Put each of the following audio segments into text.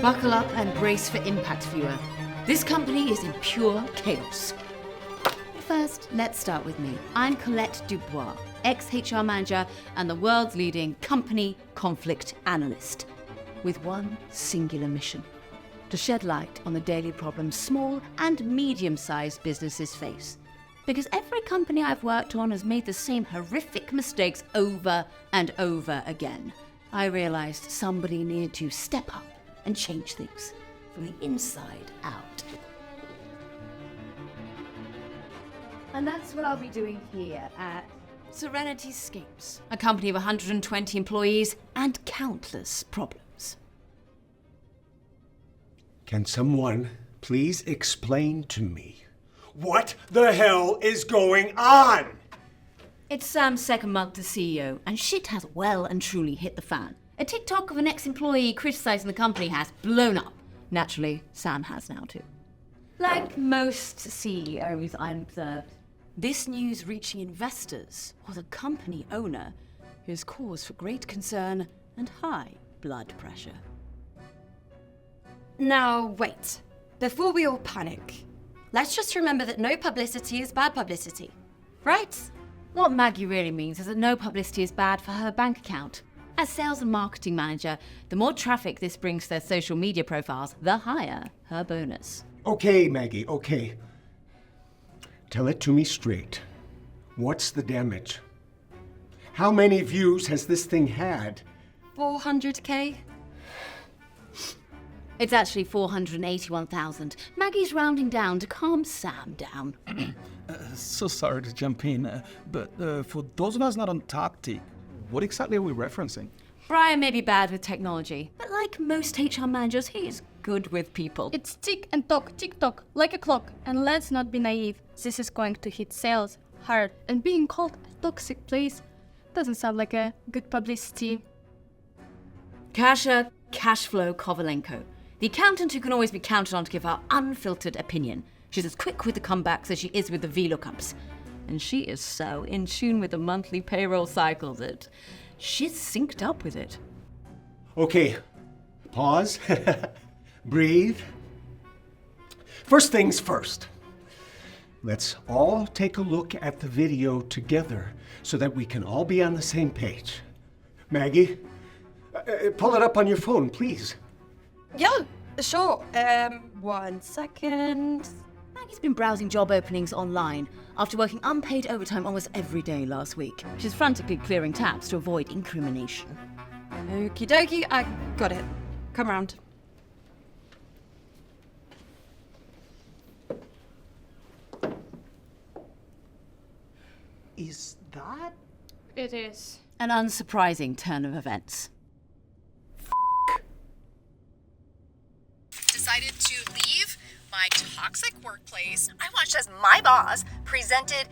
Buckle up and brace for impact, viewer. This company is in pure chaos. First, let's start with me. I'm Colette Dubois, ex-HR manager and the world's leading company conflict analyst, with one singular mission: to shed light on the daily problems small and medium-sized businesses face. Because every company I've worked on has made the same horrific mistakes over and over again. I realized somebody needed to step up and change things from the inside out. And that's what I'll be doing here at Serenity Scapes, a company of 120 employees and countless problems. Can someone please explain to me what the hell is going on? It's Sam's second month as CEO, and shit has well and truly hit the fan. A TikTok of an ex-employee criticizing the company has blown up. Naturally, Sam has now too. Like most CEOs I've observed, this news reaching investors or the company owner is cause for great concern and high blood pressure. Now, wait. Before we all panic, let's just remember that no publicity is bad publicity, right? What Maggie really means is that no publicity is bad for her bank account. As sales and marketing manager, the more traffic this brings to their social media profiles, the higher her bonus. Okay, Maggie, okay. Tell it to me straight. What's the damage? How many views has this thing had? 400K? It's actually 481,000. Maggie's rounding down to calm Sam down. So sorry to jump in, but for those of us not on tactic, what exactly are we referencing? Brian may be bad with technology, but like most HR managers, he is good with people. It's tick and tock, tick tock, like a clock. And let's not be naive. This is going to hit sales hard. And being called a toxic place doesn't sound like a good publicity. Kasia Cashflow Kovalenko, the accountant who can always be counted on to give her unfiltered opinion. She's as quick with the comebacks as she is with the VLOOKUPs. And she is so in tune with the monthly payroll cycle that she's synced up with it. Okay, pause, breathe. First things first. Let's all take a look at the video together so that we can all be on the same page. Maggie, pull it up on your phone, please. Yeah, sure. 1 second. Maggie's been browsing job openings online after working unpaid overtime almost every day last week. She's frantically clearing tabs to avoid incrimination. Okie dokie, I got it. Come round. Is that? It is. An unsurprising turn of events. Decided to leave my toxic workplace. I watched as my boss presented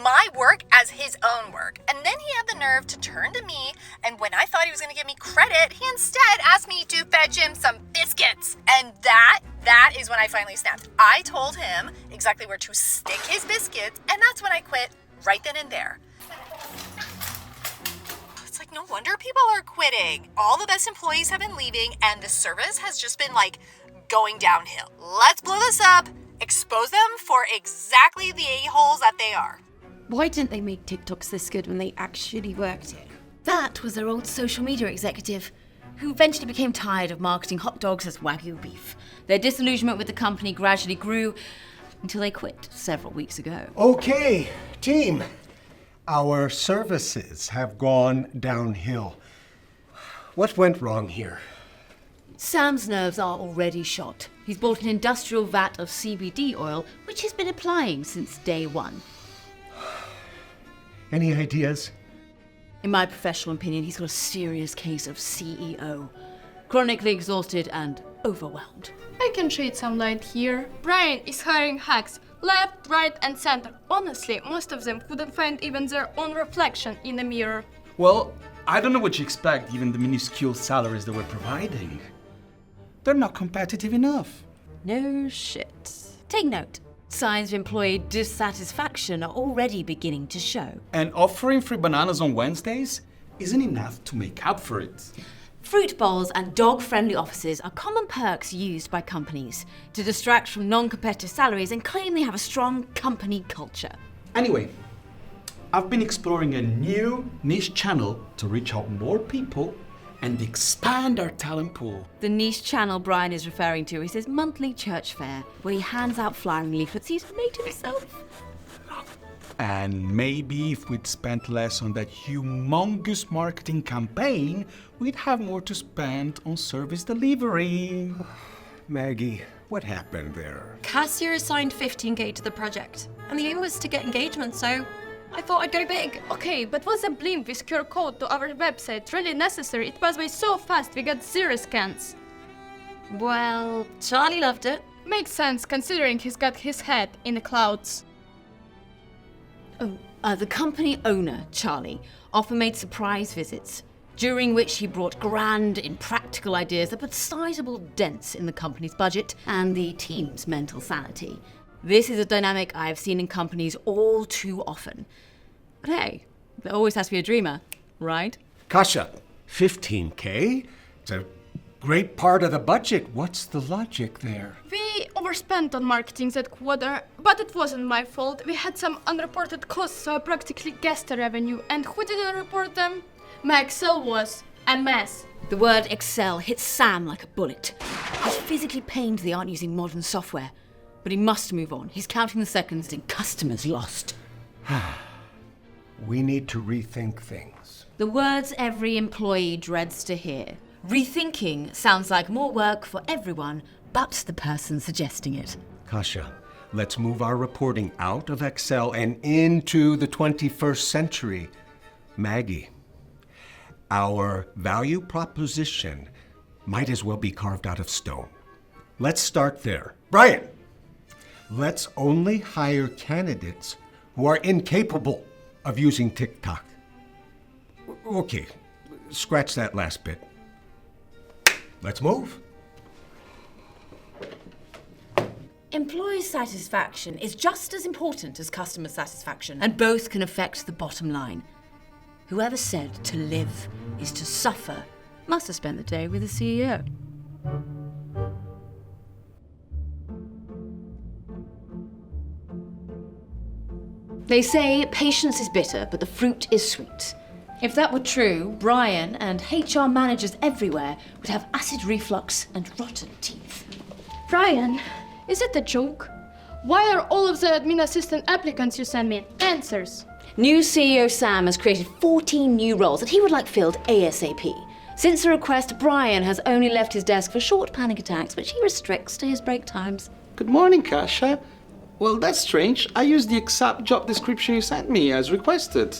my work as his own work. And then he had the nerve to turn to me, and when I thought he was going to give me credit, he instead asked me to fetch him some biscuits. And that is when I finally snapped. I told him exactly where to stick his biscuits, and that's when I quit right then and there. It's like, no wonder people are quitting. All the best employees have been leaving, and the service has just been going downhill. Let's blow this up, expose them for exactly the a-holes that they are. Why didn't they make TikToks this good when they actually worked it? That was their old social media executive, who eventually became tired of marketing hot dogs as Wagyu beef. Their disillusionment with the company gradually grew until they quit several weeks ago. Okay, team. Our services have gone downhill. What went wrong here? Sam's nerves are already shot. He's bought an industrial vat of CBD oil, which he's been applying since day one. Any ideas? In my professional opinion, he's got a serious case of CEO. Chronically exhausted and overwhelmed. I can shed some light here. Brian is hiring hacks, left, right, and center. Honestly, most of them couldn't find even their own reflection in the mirror. Well, I don't know what you expect given the minuscule salaries that we're providing. They're not competitive enough. No shit. Take note. Signs of employee dissatisfaction are already beginning to show. And offering free bananas on Wednesdays isn't enough to make up for it. Fruit bowls and dog-friendly offices are common perks used by companies to distract from non-competitive salaries and claim they have a strong company culture. Anyway, I've been exploring a new niche channel to reach out more people and expand our talent pool. The niche channel Brian is referring to is his monthly church fair, where he hands out flyering leaflets he's made himself. And maybe if we'd spent less on that humongous marketing campaign, we'd have more to spend on service delivery. Maggie, what happened there? Cassia assigned 15k to the project, and the aim was to get engagement, so I thought I'd go big. Okay, but was a blimp with QR code to our website really necessary? It passed by so fast we got 0 scans. Well, Charlie loved it. Makes sense considering he's got his head in the clouds. The company owner, Charlie, often made surprise visits, during which he brought grand, impractical ideas that put sizable dents in the company's budget and the team's mental sanity. This is a dynamic I've seen in companies all too often. But hey, there always has to be a dreamer, right? Kasia, 15K? It's a great part of the budget. What's the logic there? We overspent on marketing that quarter, but it wasn't my fault. We had some unreported costs, so I practically guessed the revenue. And who didn't report them? My Excel was a mess. The word Excel hits Sam like a bullet. He's physically pained they aren't using modern software. But he must move on. He's counting the seconds and customers lost. We need to rethink things. The words every employee dreads to hear. Rethinking sounds like more work for everyone but the person suggesting it. Kasia, let's move our reporting out of Excel and into the 21st century. Maggie, our value proposition might as well be carved out of stone. Let's start there. Brian, let's only hire candidates who are incapable of using TikTok. Okay, scratch that last bit. Let's move. Employee satisfaction is just as important as customer satisfaction, and both can affect the bottom line. Whoever said to live is to suffer must have spent the day with the CEO. They say patience is bitter, but the fruit is sweet. If that were true, Brian and HR managers everywhere would have acid reflux and rotten teeth. Brian, is it a joke? Why are all of the admin assistant applicants you sent me answers? New CEO Sam has created 14 new roles that he would like filled ASAP. Since the request, Brian has only left his desk for short panic attacks, which he restricts to his break times. Good morning, Kasia. Well, that's strange. I used the exact job description you sent me as requested.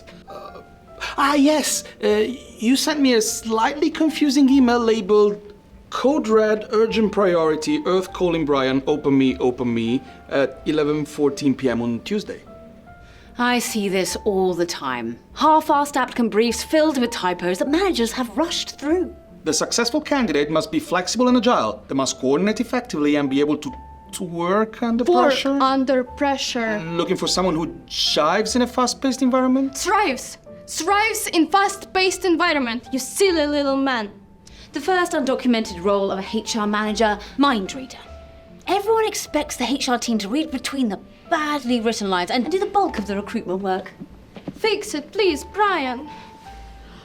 Yes. You sent me a slightly confusing email labeled Code Red Urgent Priority Earth Calling Brian Open Me at 11:14 p.m. on Tuesday. I see this all the time. Half-assed applicant briefs filled with typos that managers have rushed through. The successful candidate must be flexible and agile. They must coordinate effectively and be able to work under pressure. Work under pressure. Looking for someone who thrives in a fast-paced environment? Thrives in fast-paced environment, you silly little man. The first undocumented role of a HR manager, mind reader. Everyone expects the HR team to read between the badly written lines and do the bulk of the recruitment work. Fix it, please, Brian.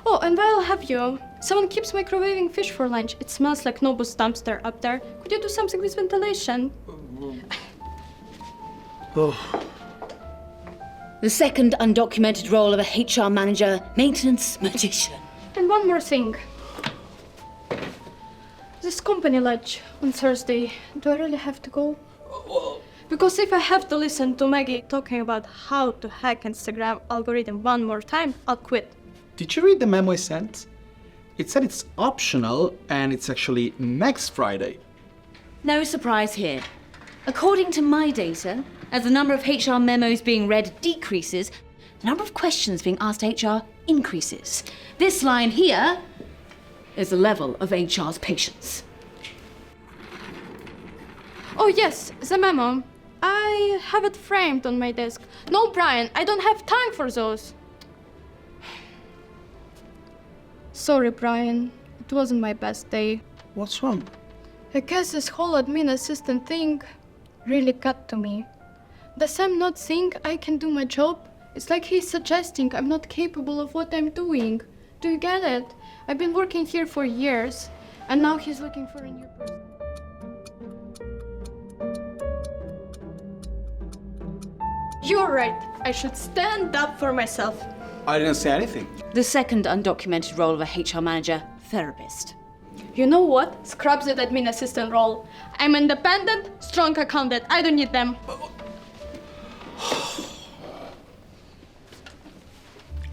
Oh, and while I have you, someone keeps microwaving fish for lunch. It smells like Nobu's dumpster up there. Could you do something with ventilation? The second undocumented role of a HR manager, maintenance magician. And one more thing. This company lunch on Thursday, do I really have to go? Because if I have to listen to Maggie talking about how to hack Instagram algorithm one more time, I'll quit. Did you read the memo I sent? It said it's optional and it's actually next Friday. No surprise here. According to my data, as the number of HR memos being read decreases, the number of questions being asked HR increases. This line here is the level of HR's patience. Oh yes, the memo. I have it framed on my desk. No, Brian, I don't have time for those. Sorry, Brian. It wasn't my best day. What's wrong? I guess this whole admin assistant thing really got to me. The Sam not think I can do my job? It's like he's suggesting I'm not capable of what I'm doing. Do you get it? I've been working here for years, and now he's looking for a new person. You're right. I should stand up for myself. I didn't say anything. The second undocumented role of a HR manager, therapist. You know what? Scrubs that admin assistant role. I'm independent, strong accountant. I don't need them.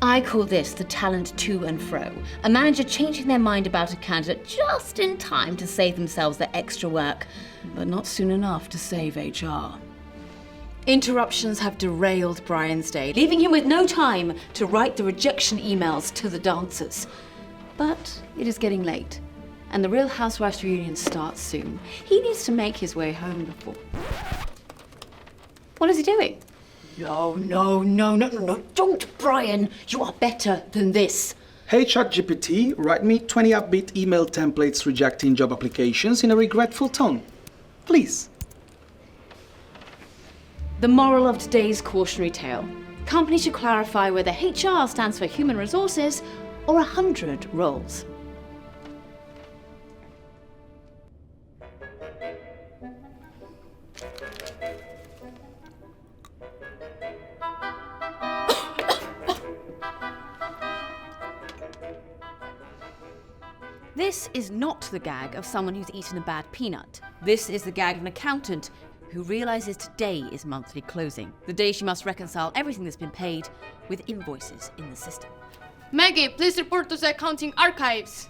I call this the talent to and fro. A manager changing their mind about a candidate just in time to save themselves the extra work, but not soon enough to save HR. Interruptions have derailed Brian's day, leaving him with no time to write the rejection emails to the dancers. But it is getting late, and the Real Housewives reunion starts soon. He needs to make his way home before... What is he doing? No, don't, Brian. You are better than this. Hey ChatGPT, write me 20 upbeat email templates rejecting job applications in a regretful tone. Please. The moral of today's cautionary tale. Companies should clarify whether HR stands for human resources or 100 roles. This is not the gag of someone who's eaten a bad peanut. This is the gag of an accountant who realizes today is monthly closing, the day she must reconcile everything that's been paid with invoices in the system. Maggie, please report to the accounting archives.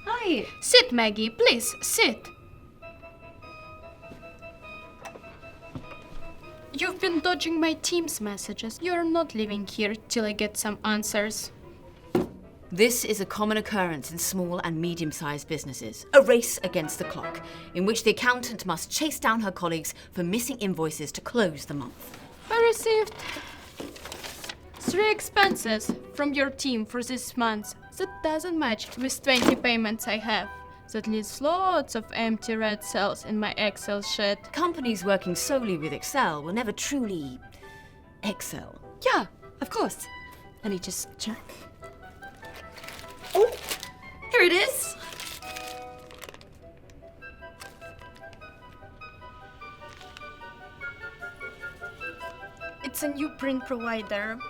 Hi. Sit, Maggie, please, sit. You've been dodging my Teams messages. You're not leaving here till I get some answers. This is a common occurrence in small and medium-sized businesses, a race against the clock, in which the accountant must chase down her colleagues for missing invoices to close the month. I received 3 expenses from your team for this month. That doesn't match with 20 payments I have. That leaves lots of empty red cells in my Excel sheet. Companies working solely with Excel will never truly excel. Yeah, of course. Let me just check. Oh, here it is. It's a new print provider.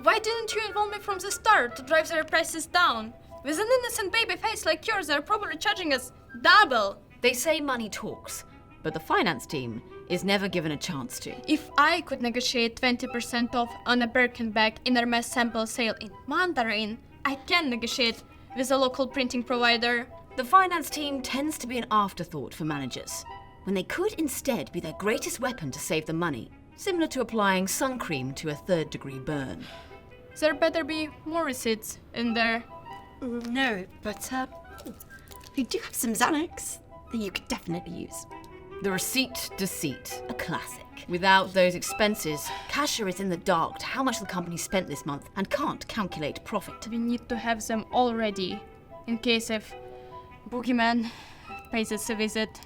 Why didn't you involve me from the start to drive their prices down? With an innocent baby face like yours, they're probably charging us double. They say money talks, but the finance team is never given a chance to. If I could negotiate 20% off on a Birkin bag in Hermes sample sale in Mandarin, I can negotiate with a local printing provider. The finance team tends to be an afterthought for managers, when they could instead be their greatest weapon to save them money, similar to applying sun cream to a 3rd-degree burn. There better be more receipts in there. No, but we do have some Xanax that you could definitely use. The receipt deceit, a classic. Without those expenses, cashier is in the dark to how much the company spent this month and can't calculate profit. We need to have them all ready, in case if Boogeyman pays us a visit.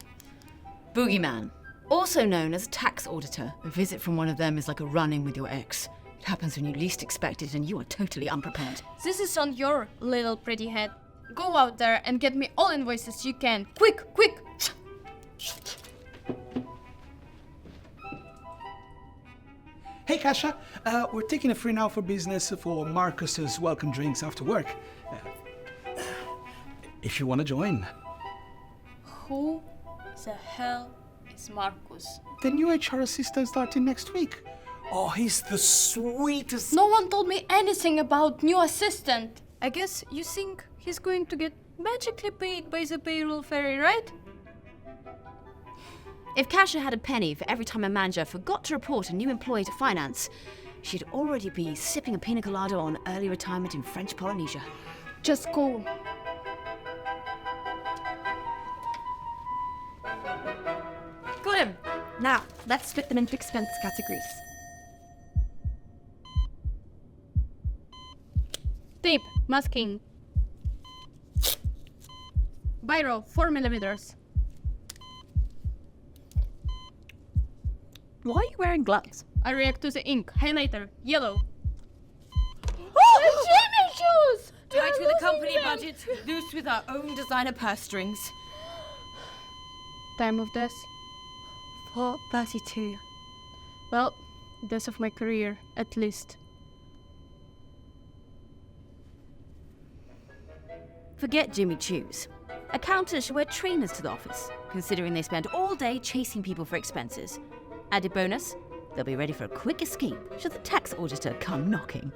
Boogeyman, also known as a tax auditor. A visit from one of them is like a run-in with your ex. It happens when you least expect it and you are totally unprepared. This is on your little pretty head. Go out there and get me all invoices you can. Quick, quick! Hey Kasia, we're taking a free now for business for Marcus's welcome drinks after work. If you want to join. Who the hell is Marcus? The new HR assistant starting next week. Oh, he's the sweetest. No one told me anything about new assistant. I guess you think he's going to get magically paid by the payroll fairy, right? If Kasia had a penny for every time a manager forgot to report a new employee to finance, she'd already be sipping a pina colada on early retirement in French Polynesia. Just go. Got him. Now, let's split them into expense categories. Masking. Biro, 4 millimeters. Why are you wearing gloves? I react to the ink. Highlighter, yellow. Jimmy shoes! Tight with the company budget, loose with our own designer purse strings. Time of death. 4:32. Well, death of my career, at least. Forget Jimmy Choos. Accountants should wear trainers to the office, considering they spend all day chasing people for expenses. Added bonus, they'll be ready for a quick escape should the tax auditor come knocking.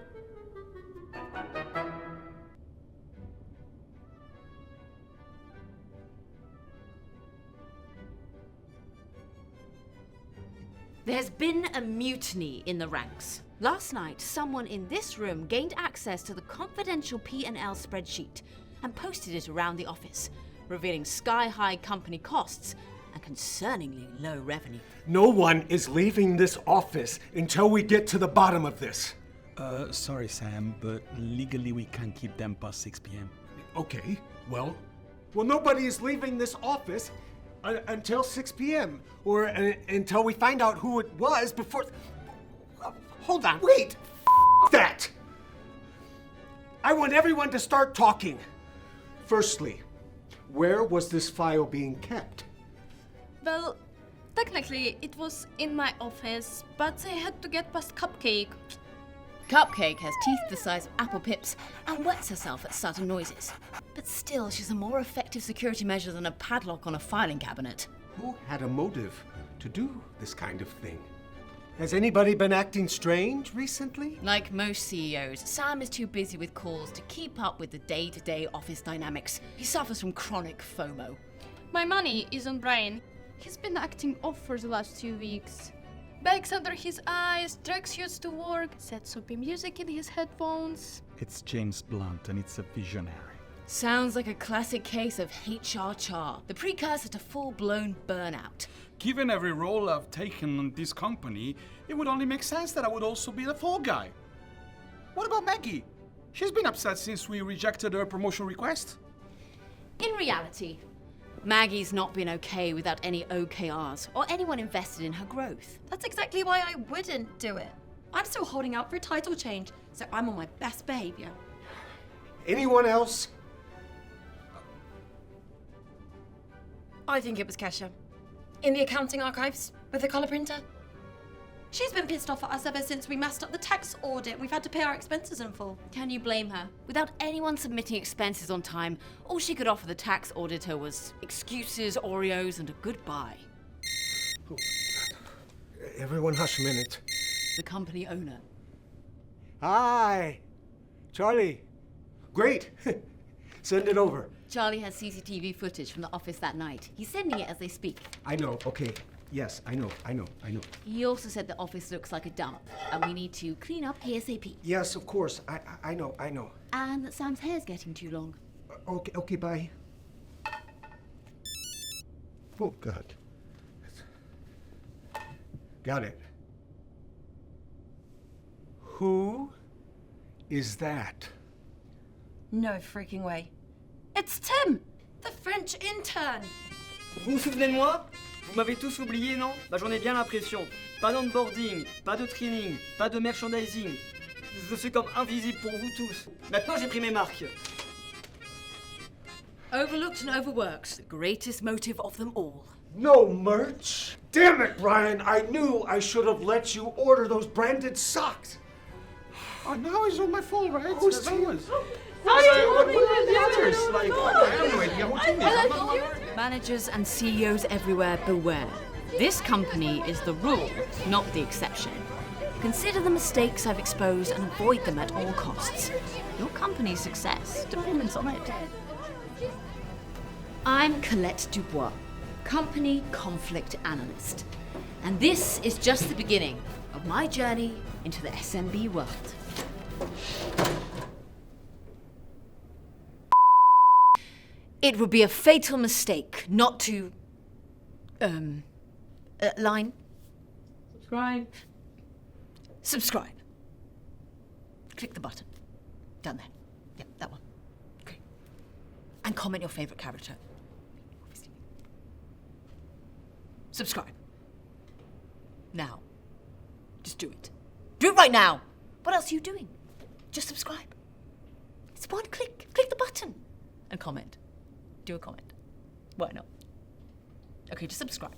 There's been a mutiny in the ranks. Last night, someone in this room gained access to the confidential P&L spreadsheet and posted it around the office, revealing sky-high company costs and concerningly low revenue. No one is leaving this office until we get to the bottom of this. Sorry, Sam, but legally we can't keep them past 6 p.m. Okay, well, nobody is leaving this office until 6 p.m. or until we find out who it was before. Hold on, wait! That! I want everyone to start talking. Firstly, where was this file being kept? Well, technically it was in my office, but I had to get past Cupcake. Cupcake has teeth the size of apple pips and wets herself at sudden noises. But still, she's a more effective security measure than a padlock on a filing cabinet. Who had a motive to do this kind of thing? Has anybody been acting strange recently? Like most CEOs, Sam is too busy with calls to keep up with the day-to-day office dynamics. He suffers from chronic FOMO. My money is on Brian. He's been acting off for the last 2 weeks. Bags under his eyes, tracksuits to work, sad soapy music in his headphones. It's James Blunt and it's a visionary. Sounds like a classic case of HR char, the precursor to full-blown burnout. Given every role I've taken in this company, it would only make sense that I would also be the fall guy. What about Maggie? She's been upset since we rejected her promotion request. In reality, Maggie's not been okay without any OKRs or anyone invested in her growth. That's exactly why I wouldn't do it. I'm still holding out for a title change, so I'm on my best behavior. Anyone else? I think it was Kesha. In the accounting archives, with the colour printer. She's been pissed off at us ever since we messed up the tax audit. We've had to pay our expenses in full. Can you blame her? Without anyone submitting expenses on time, all she could offer the tax auditor was excuses, Oreos, and a goodbye. Everyone hush a minute. The company owner. Hi, Charlie. Great. Send it over. Charlie has CCTV footage from the office that night. He's sending it as they speak. I know, okay. Yes, I know. He also said the office looks like a dump, and we need to clean up ASAP. Yes, of course. I know. And that Sam's hair's getting too long. Okay, bye. Oh, God. Got it. Who is that? No freaking way. It's Tim, the French intern. Vous vous souvenez de moi? Vous m'avez tous oublié, non? Bah j'en ai bien l'impression. Pas d'onboarding, pas de training, pas de merchandising. Je suis comme invisible pour vous tous. Maintenant j'ai pris mes marques. Overlooked and overworked, the greatest motive of them all. No merch? Damn it, Brian. I knew I should have let you order those branded socks. Oh, now it's all my fault, right? Who's As Tim? always. Managers and CEOs everywhere, beware. This company is the rule, not the exception. Consider the mistakes I've exposed and avoid them at all costs. Your company's success depends on it. I'm Colette Dubois, Company Conflict Analyst. And this is just the beginning of my journey into the SMB world. It would be a fatal mistake not to... line? Subscribe. Click the button. Done then. Yep, that one. and comment your favourite character. Obviously. Subscribe. Now. Just do it. Do it right now! What else are you doing? Just subscribe. It's one click. Click the button. And comment. Do a comment. Why not? Okay, just subscribe.